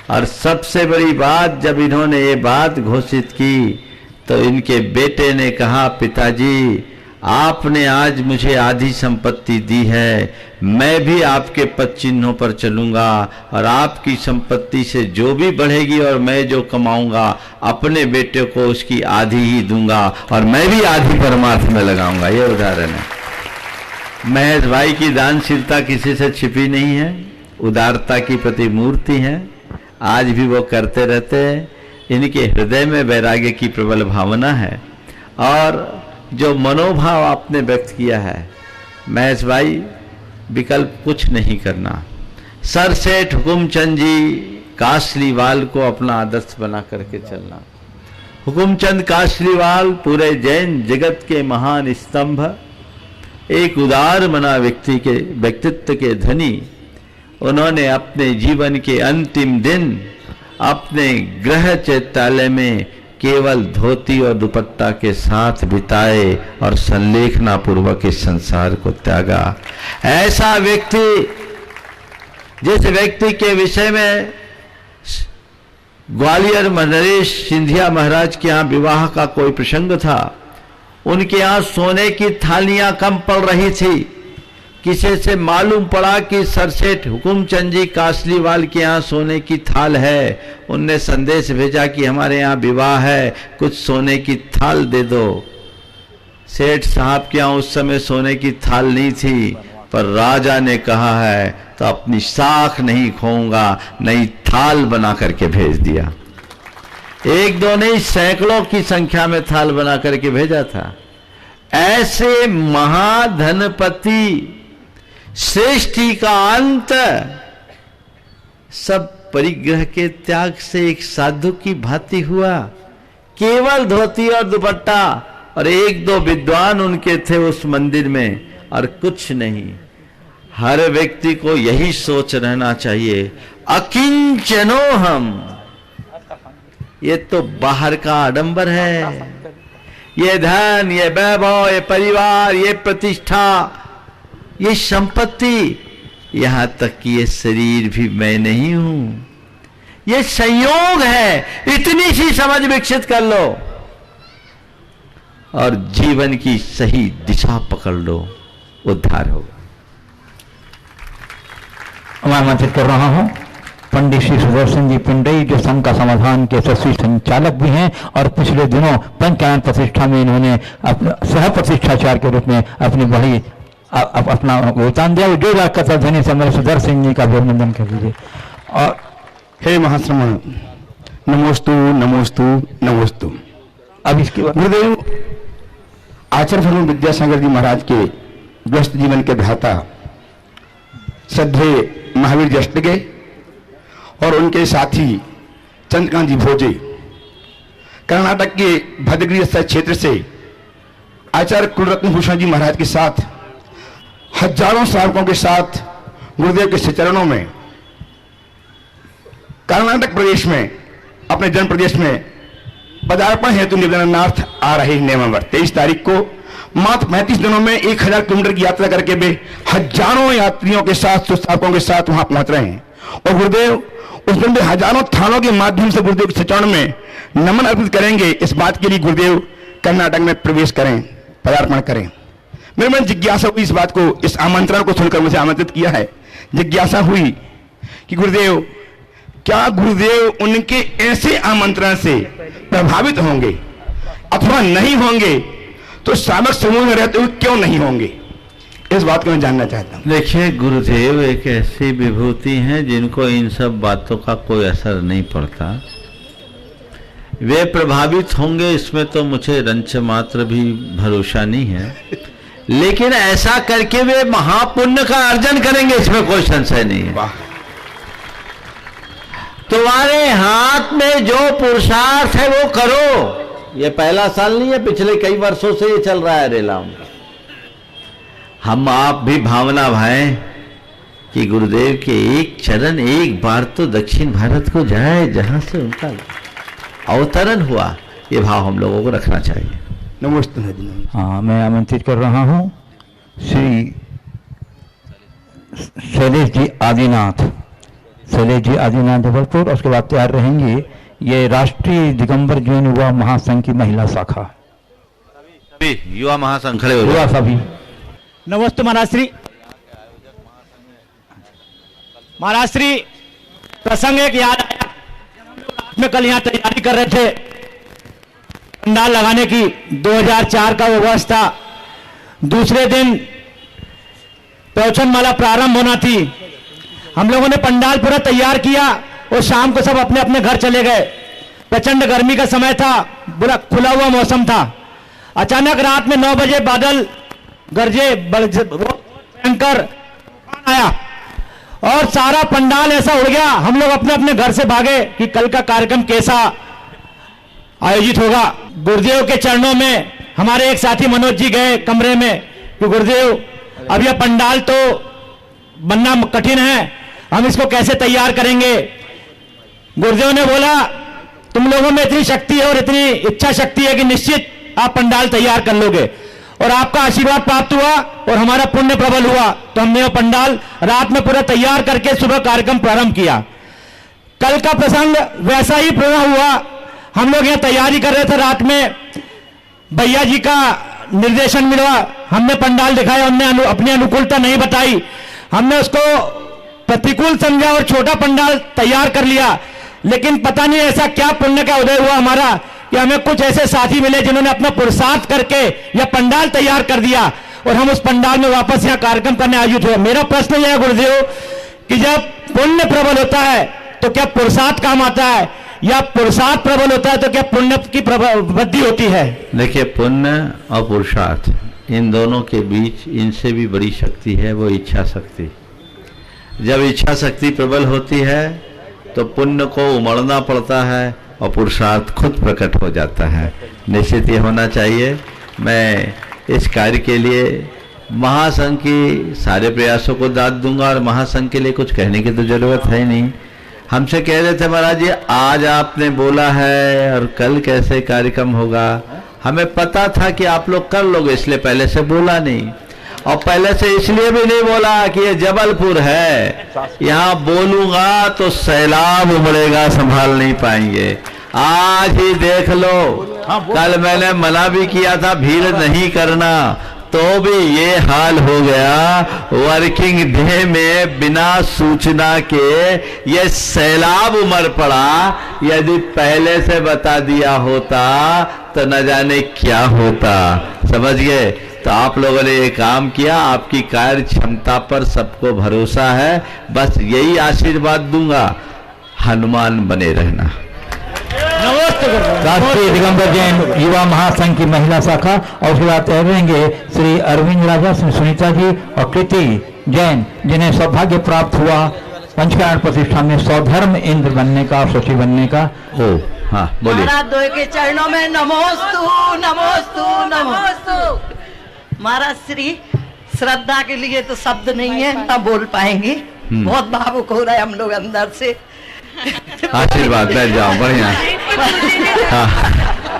और सबसे बड़ी बात, जब इन्होंने ये बात घोषित की तो इनके बेटे ने कहा, पिताजी आपने आज मुझे आधी संपत्ति दी है, मैं भी आपके पद चिन्हों पर चलूंगा और आपकी संपत्ति से जो भी बढ़ेगी और मैं जो कमाऊंगा अपने बेटे को उसकी आधी ही दूंगा और मैं भी आधी परमार्थ में लगाऊंगा। ये उदाहरण है। महेश भाई की दानशीलता किसी से छिपी नहीं है, उदारता की प्रतिमूर्ति है। आज भी वो करते रहते हैं। इनके हृदय में वैराग्य की प्रबल भावना है। और जो मनोभाव आपने व्यक्त किया है महेश भाई, विकल्प कुछ नहीं करना। सर सेठ हुकुमचंद जी कासलीवाल को अपना आदर्श बना करके चलना। हुकुमचंद कासलीवाल पूरे जैन जगत के महान स्तंभ, एक उदार मना व्यक्ति के व्यक्तित्व के धनी। उन्होंने अपने जीवन के अंतिम दिन अपने गृह चैत्यालय में केवल धोती और दुपट्टा के साथ बिताए और संलेखना पूर्वक इस संसार को त्यागा। ऐसा व्यक्ति, जिस व्यक्ति के विषय में ग्वालियर में नरेश सिंधिया महाराज के यहाँ विवाह का कोई प्रसंग था, उनके यहाँ सोने की थालियां कम पड़ रही थी, किसी से मालूम पड़ा कि सरसेठ हुकुमचंद जी कासलीवाल के यहाँ सोने की थाल है। उनने संदेश भेजा कि हमारे यहाँ विवाह है, कुछ सोने की थाल दे दो। सेठ साहब के यहाँ उस समय सोने की थाल नहीं थी, पर राजा ने कहा है तो अपनी साख नहीं खोऊंगा, नई थाल बना करके भेज दिया। एक दो नहीं, सैकड़ों की संख्या में थाल बना करके भेजा था। ऐसे महाधनपति श्रेष्ठी का अंत सब परिग्रह के त्याग से एक साधु की भांति हुआ। केवल धोती और दुपट्टा, और एक दो विद्वान उनके थे उस मंदिर में, और कुछ नहीं। हर व्यक्ति को यही सोच रहना चाहिए, अकिंचनो हम। ये तो बाहर का आडंबर है, ये धन, ये वैभव, ये परिवार, ये प्रतिष्ठा, ये संपत्ति, यहां तक कि ये शरीर भी मैं नहीं हूं, ये संयोग है। इतनी सी समझ विकसित कर लो और जीवन की सही दिशा पकड़ लो, उद्धार होगा। मैं आमंत्रित कर रहा हूं पंडित श्री सुदर्शन जी पिंडई, जो संघ का समाधान के यशस्वी संचालक भी हैं और पिछले दिनों पंचकानन प्रतिष्ठा में इन्होंने अपना सह प्रतिष्ठाचार्य के रूप में अपनी बड़ी अपना योगदान दिया। जो राजकथा ध्वनि से हमारे सुदर्शन जी का भी अभिनंदन कर दीजिए। और हे महाश्रमण, नमोस्तु नमोस्तु नमोस्तु। अब इसके बाद गुरुदेव आचार्य धर्म विद्यासागर जी महाराज के व्यस्त जीवन के भ्राता श्रद्धेय महावीर जी अष्टगे और उनके साथी चंद्रकांत जी भोजे कर्नाटक के भद्रगिरी क्षेत्र से आचार्य कुलरत्न भूषण जी महाराज के साथ हजारों श्रावकों के साथ गुरुदेव के चरणों में कर्नाटक प्रदेश में अपने जन्म प्रदेश में पदार्पण हेतु निवेदनार्थ आ रहे नवंबर 23 तारीख को मात्र 35 दिनों में 1000 किलोमीटर की यात्रा करके वे हजारों यात्रियों के साथ श्रावकों के साथ वहां पहुंच रहे हैं। और गुरुदेव उस दिन वे हजारों थानों के माध्यम से गुरुदेव के चरण में नमन अर्पित करेंगे। इस बात के लिए गुरुदेव कर्नाटक में प्रवेश करें, पदार्पण करें। मेरे मन जिज्ञासा हुई इस बात को, इस आमंत्रण को सुनकर मुझे आमंत्रित किया है। जिज्ञासा हुई कि गुरुदेव, क्या गुरुदेव उनके ऐसे आमंत्रण से प्रभावित होंगे अथवा नहीं होंगे, तो श्रावक समूह में रहते हुए क्यों नहीं होंगे? इस बात को मैं जानना चाहता हूं। देखिए, गुरुदेव एक ऐसी विभूति हैं जिनको इन सब बातों का कोई असर नहीं पड़ता। वे प्रभावित होंगे इसमें तो मुझे रंच मात्र भी भरोसा नहीं है, लेकिन ऐसा करके वे महापुण्य का अर्जन करेंगे, इसमें कोई संशय नहीं है। तुम्हारे हाथ में जो पुरुषार्थ है वो करो। ये पहला साल नहीं है, पिछले कई वर्षों से ये चल रहा है रेला में। हम आप भी भावना भाएं कि गुरुदेव के एक चरण एक बार तो दक्षिण भारत को जाए जहां से उनका अवतरण हुआ। ये भाव हम लोगों को रखना चाहिए। नमस्ते। हाँ, मैं आमंत्रित कर रहा हूँ श्री शैलेश जी आदिनाथ, जबलपुर। उसके बाद तैयार रहेंगे ये राष्ट्रीय दिगंबर जैन युवा महासंघ की महिला शाखा, युवा महासंघ खड़े हो युवा सभी। नमस्ते महाराज श्री। महाराज श्री, प्रसंग एक याद आया। में कल यहाँ तैयारी कर रहे थे पंडाल लगाने की, 2004 का वो वर्ष था। दूसरे दिन प्रवचन माला प्रारंभ होना थी। हम लोगों ने पंडाल पूरा तैयार किया और शाम को सब अपने अपने घर चले गए। प्रचंड गर्मी का समय था, पूरा खुला हुआ मौसम था। अचानक रात में 9 बजे बादल गरजे, भयंकर आया और सारा पंडाल ऐसा उड़ गया। हम लोग अपने अपने घर से भागे कि कल का कार्यक्रम कैसा आयोजित होगा। गुरुदेव के चरणों में हमारे एक साथी मनोज जी गए कमरे में कि गुरुदेव, अब यह पंडाल तो बनना कठिन है, हम इसको कैसे तैयार करेंगे? गुरुदेव ने बोला, तुम लोगों में इतनी शक्ति है और इतनी इच्छा शक्ति है कि निश्चित आप पंडाल तैयार कर लोगे। और आपका आशीर्वाद प्राप्त हुआ और हमारा पुण्य प्रबल हुआ, तो हमने वो पंडाल रात में पूरा तैयार करके सुबह कार्यक्रम प्रारंभ किया। कल का प्रसंग वैसा ही पूरा हुआ। हम लोग यहाँ तैयारी कर रहे थे, रात में भैया जी का निर्देशन मिला। हमने पंडाल दिखाया, उनने अपनी अनुकूलता नहीं बताई, हमने उसको प्रतिकूल समझा और छोटा पंडाल तैयार कर लिया। लेकिन पता नहीं ऐसा क्या पुण्य का उदय हुआ हमारा कि हमें कुछ ऐसे साथी मिले जिन्होंने अपना पुरुषार्थ करके यह पंडाल तैयार कर दिया और हम उस पंडाल में वापस यहाँ कार्यक्रम करने आयोजित हुए। मेरा प्रश्न यह है गुरुदेव कि जब पुण्य प्रबल होता है तो क्या पुरुषार्थ काम आता है, या पुरुषार्थ प्रबल होता है तो क्या पुण्य की वृद्धि होती है? देखिए, पुण्य और पुरुषार्थ इन दोनों के बीच इनसे भी बड़ी शक्ति है, वो इच्छा शक्ति। जब इच्छा शक्ति प्रबल होती है तो पुण्य को उमड़ना पड़ता है और पुरुषार्थ खुद प्रकट हो जाता है। निश्चित ये होना चाहिए। मैं इस कार्य के लिए महासंघ की सारे प्रयासों को दाद दूंगा और महासंघ के लिए कुछ कहने की तो जरूरत है ही नहीं। हमसे कह रहे थे महाराज जी आज आपने बोला है और कल कैसे कार्यक्रम होगा, हमें पता था कि आप लोग कर लोगे, इसलिए पहले से बोला नहीं। और पहले से इसलिए भी नहीं बोला कि ये जबलपुर है, यहाँ बोलूंगा तो सैलाब उमड़ेगा, संभाल नहीं पाएंगे। आज ही देख लो, कल मैंने मना भी किया था भीड़ नहीं करना, तो भी ये हाल हो गया। वर्किंग डे में बिना सूचना के ये सैलाब उमड़ पड़ा। यदि पहले से बता दिया होता तो न जाने क्या होता, समझ गए? तो आप लोगों ने ये काम किया, आपकी कार्य क्षमता पर सबको भरोसा है। बस यही आशीर्वाद दूंगा, हनुमान बने रहना। राष्ट्रीय दिगंबर जैन युवा महासंघ की महिला शाखा और उसके बाद रहेंगे श्री अरविंद राजा, श्री सुनीता जी और कृति जैन, जिन्हें सौभाग्य प्राप्त हुआ पंचकारण प्रतिष्ठान में स्वधर्म इंद्र बनने का, सचिव बनने का। ओ हाँ, बोलिए। महाराज द्वय के चरणों में नमोस्तु नमोस्तु नमोस्तु। महाराज श्री श्रद्धा के लिए तो शब्द नहीं है, ना बोल पाएंगे, बहुत भावुक हो रहा है हम लोग अंदर से। आशीर्वाद, बैठ जाओ, बढ़िया।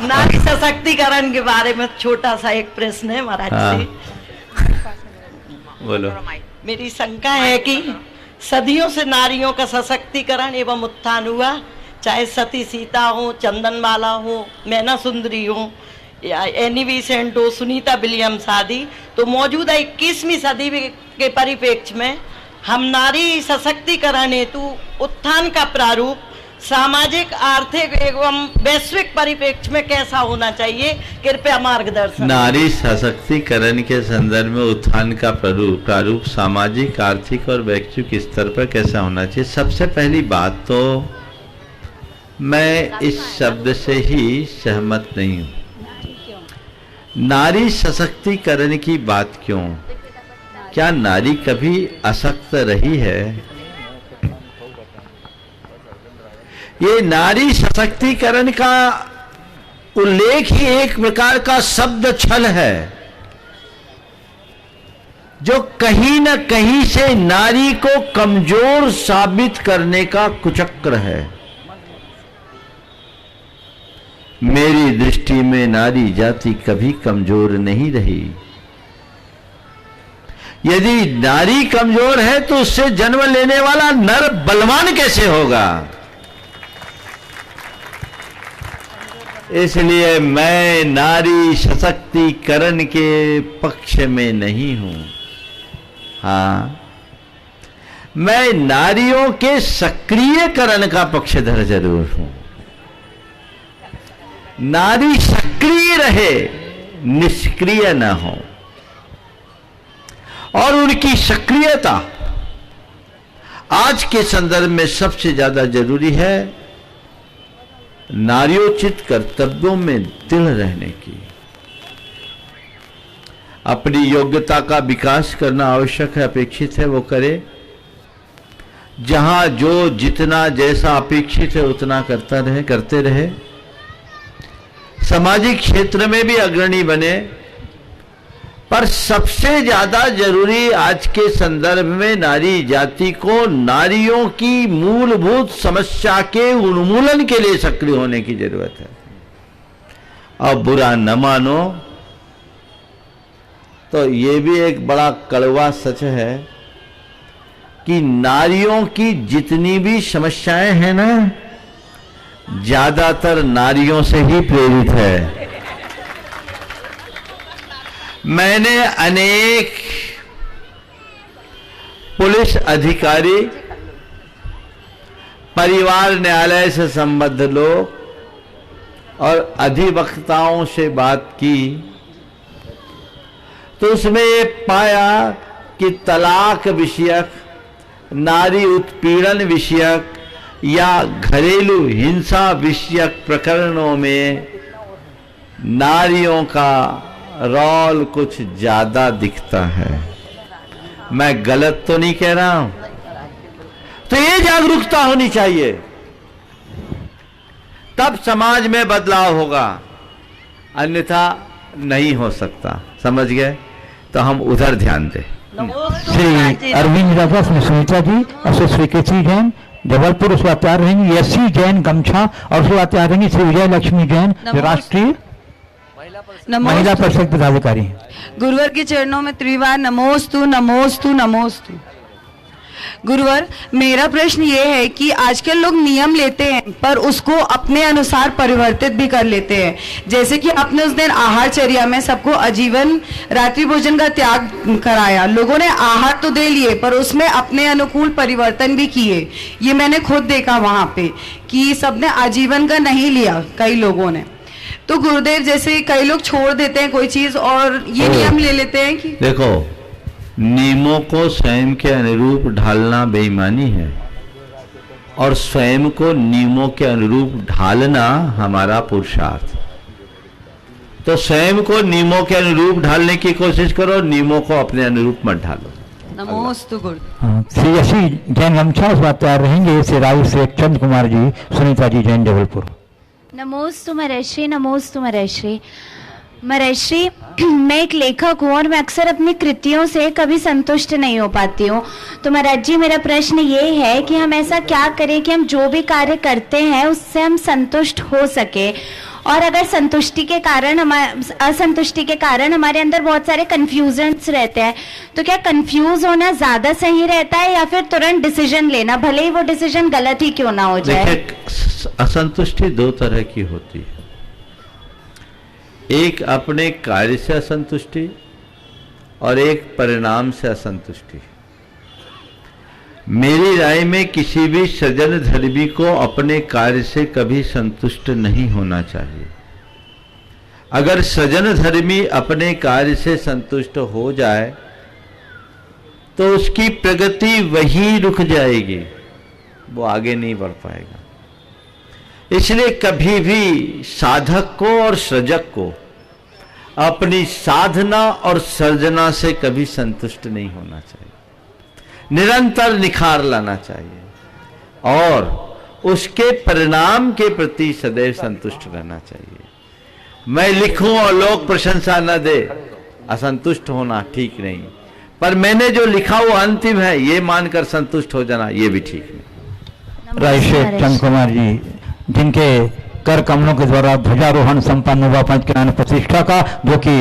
नारी सशक्तिकरण के बारे में छोटा सा एक प्रश्न है महाराज से। बोलो। मेरी शंका है कि सदियों से नारियों का सशक्तिकरण एवं उत्थान हुआ, चाहे सती सीता हो, चंदनमाला हो, मैना सुंदरी हो, या एनी बेसेंट हो, सुनीता विलियम्स आदि। तो मौजूदा 21वीं सदी के परिप्रेक्ष्य में हम नारी सशक्तिकरण हेतु उत्थान का प्रारूप सामाजिक, आर्थिक एवं वैश्विक परिप्रेक्ष्य में कैसा होना चाहिए, कृपया मार्गदर्शन। नारी सशक्तिकरण के संदर्भ में उत्थान का प्रारूप सामाजिक, आर्थिक और वैश्विक स्तर पर कैसा होना चाहिए। सबसे पहली बात तो मैं इस शब्द से ही सहमत नहीं हूँ। नारी सशक्तिकरण की बात क्यों? क्या नारी कभी अशक्त रही है? ये नारी सशक्तिकरण का उल्लेख ही एक प्रकार का शब्द छल है, जो कहीं न कहीं से नारी को कमजोर साबित करने का कुचक्र है। मेरी दृष्टि में नारी जाति कभी कमजोर नहीं रही। यदि नारी कमजोर है तो उससे जन्म लेने वाला नर बलवान कैसे होगा? इसलिए मैं नारी सशक्तिकरण के पक्ष में नहीं हूं। हाँ, मैं नारियों के सक्रियकरण का पक्षधर जरूर हूं। नारी सक्रिय रहे, निष्क्रिय न हो, और उनकी सक्रियता आज के संदर्भ में सबसे ज्यादा जरूरी है। नार्योचित कर्तव्यों में दृढ़ रहने की, अपनी योग्यता का विकास करना आवश्यक है, अपेक्षित है, वो करे। जहां जो जितना जैसा अपेक्षित है उतना करते रहे। सामाजिक क्षेत्र में भी अग्रणी बने, पर सबसे ज्यादा जरूरी आज के संदर्भ में नारी जाति को नारियों की मूलभूत समस्या के उन्मूलन के लिए सक्रिय होने की जरूरत है। अब बुरा न मानो तो ये भी एक बड़ा कड़वा सच है कि नारियों की जितनी भी समस्याएं हैं ना, ज्यादातर नारियों से ही प्रेरित है। मैंने अनेक पुलिस अधिकारी, परिवार न्यायालय से संबद्ध लोग और अधिवक्ताओं से बात की तो उसमें ये पाया कि तलाक विषयक, नारी उत्पीड़न विषयक या घरेलू हिंसा विषयक प्रकरणों में नारियों का रोल कुछ ज्यादा दिखता है। मैं गलत तो नहीं कह रहा हूं? तो ये जागरूकता होनी चाहिए, तब समाज में बदलाव होगा, अन्यथा नहीं हो सकता। समझ गए? तो हम उधर ध्यान दें। श्री अरविंद राजा, श्री सुनीता जी और श्री केसी जैन जबलपुर, उसके बाद तैयार रहेंगी एससी जैन गमछा, और उसके बाद तैयार रहेंगी श्री विजय लक्ष्मी जैन, राष्ट्रीय महिला परिषद पदाधिकारी। गुरुवर के चरणों में त्रिवार नमोस्तु नमोस्तु नमोस्तु। गुरुवर, मेरा प्रश्न ये है कि आजकल लोग नियम लेते हैं पर उसको अपने अनुसार परिवर्तित भी कर लेते हैं। जैसे कि आपने उस दिन आहारचर्या में सबको आजीवन रात्रि भोजन का त्याग कराया, लोगों ने आहार तो दे लिए पर उसमें अपने अनुकूल परिवर्तन भी किए। ये मैंने खुद देखा वहां पे कि सबने आजीवन का नहीं लिया, कई लोगों ने। तो गुरुदेव, जैसे कई लोग छोड़ देते हैं कोई चीज और ये नियम ले लेते हैं कि देखो, नियमों को स्वयं के अनुरूप ढालना बेईमानी है और स्वयं को नियमों के अनुरूप ढालना हमारा पुरुषार्थ। तो स्वयं को नियमों के अनुरूप ढालने की कोशिश करो, नियमों को अपने अनुरूप मत ढालो। नमोस्तु गुरु। श्री एससी जैन गमछा, उस बात तैयार रहेंगे श्री राहुल शेख चंद्र कुमार जी, सुनीता जी जैन जबलपुर। नमोस्तु महर्षि, नमोस्तु महर्षि। महर्षि, मैं एक लेखक हूँ और मैं अक्सर अपनी कृतियों से कभी संतुष्ट नहीं हो पाती हूँ। तो महाराज जी, मेरा प्रश्न ये है कि हम ऐसा क्या करें कि हम जो भी कार्य करते हैं उससे हम संतुष्ट हो सके, और अगर असंतुष्टि के कारण हमारे अंदर बहुत सारे कंफ्यूजन्स रहते हैं, तो क्या कंफ्यूज होना ज्यादा सही रहता है या फिर तुरंत डिसीजन लेना, भले ही वो डिसीजन गलत ही क्यों ना हो जाए? असंतुष्टि दो तरह की होती है, एक अपने कार्य से असंतुष्टि और एक परिणाम से असंतुष्टि। मेरी राय में किसी भी सज्जन धर्मी को अपने कार्य से कभी संतुष्ट नहीं होना चाहिए। अगर सज्जन धर्मी अपने कार्य से संतुष्ट हो जाए तो उसकी प्रगति वहीं रुक जाएगी, वो आगे नहीं बढ़ पाएगा। इसलिए कभी भी साधक को और सृजक को अपनी साधना और सर्जना से कभी संतुष्ट नहीं होना चाहिए, निरंतर निखार लाना चाहिए और उसके परिणाम के प्रति सदैव संतुष्ट रहना चाहिए। मैं लिखूं और लोग प्रशंसा न दे, असंतुष्ट होना ठीक नहीं, पर मैंने जो लिखा वो अंतिम है ये मानकर संतुष्ट हो जाना ये भी ठीक नहीं। रायशेख चंद्र कुमार जी, जिनके कर कमलों के द्वारा ध्वजारोहण संपन्न हुआ पंच ज्ञान प्रतिष्ठा का, जो कि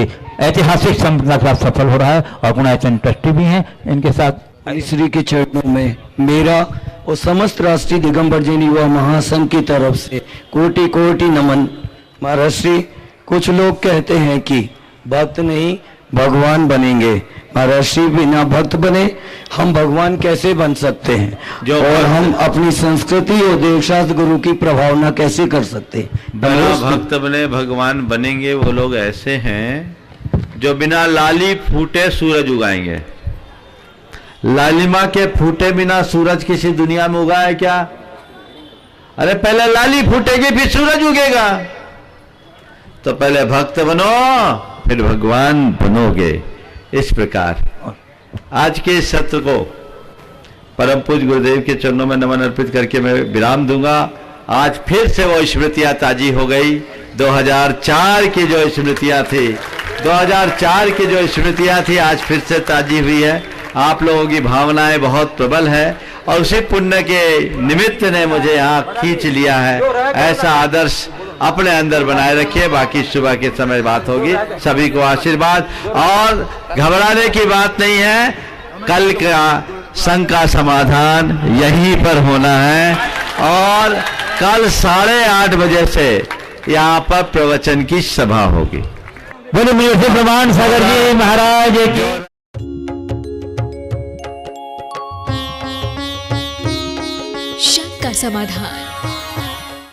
ऐतिहासिक संपदा के साथ सफल हो रहा है और पुणायचन ट्रस्टी भी हैं, इनके साथ श्री के चरणों में मेरा और समस्त राष्ट्रीय दिगंबर जैन युवा महासंघ की तरफ से कोटि कोटि नमन। महर्षि, कुछ लोग कहते हैं कि भक्त नहीं भगवान बनेंगे। महर्षि, बिना भक्त बने हम भगवान कैसे बन सकते हैं, और हम अपनी संस्कृति और देवशास्त्र गुरु की प्रभावना कैसे कर सकते हैं? बिना भक्त बने भगवान बनेंगे वो लोग ऐसे हैं जो बिना लाली फूटे सूरज उगाएंगे। लालिमा के फूटे बिना सूरज किसी दुनिया में उगा है क्या? अरे पहले लाली फूटेगी फिर सूरज उगेगा। तो पहले भक्त बनो फिर भगवान बनोगे। इस प्रकार आज के इस सत्र को परम पूज्य गुरुदेव के चरणों में नमन अर्पित करके मैं विराम दूंगा। आज फिर से वो स्मृतियां ताजी हो गई। 2004 की जो स्मृतियां थी, 2004 की जो स्मृतियां थी आज फिर से ताजी हुई है। आप लोगों की भावनाएं बहुत प्रबल है और उसी पुण्य के निमित्त ने मुझे यहाँ खींच लिया है। ऐसा आदर्श अपने अंदर बनाए रखिए। बाकी सुबह के समय बात होगी। सभी को आशीर्वाद। और घबराने की बात नहीं है, कल का संघ का समाधान यहीं पर होना है और कल 8:30 बजे से यहाँ पर प्रवचन की सभा होगी। बोले मेरे से प्रमाण सागर जी महाराज की। शंका समाधान।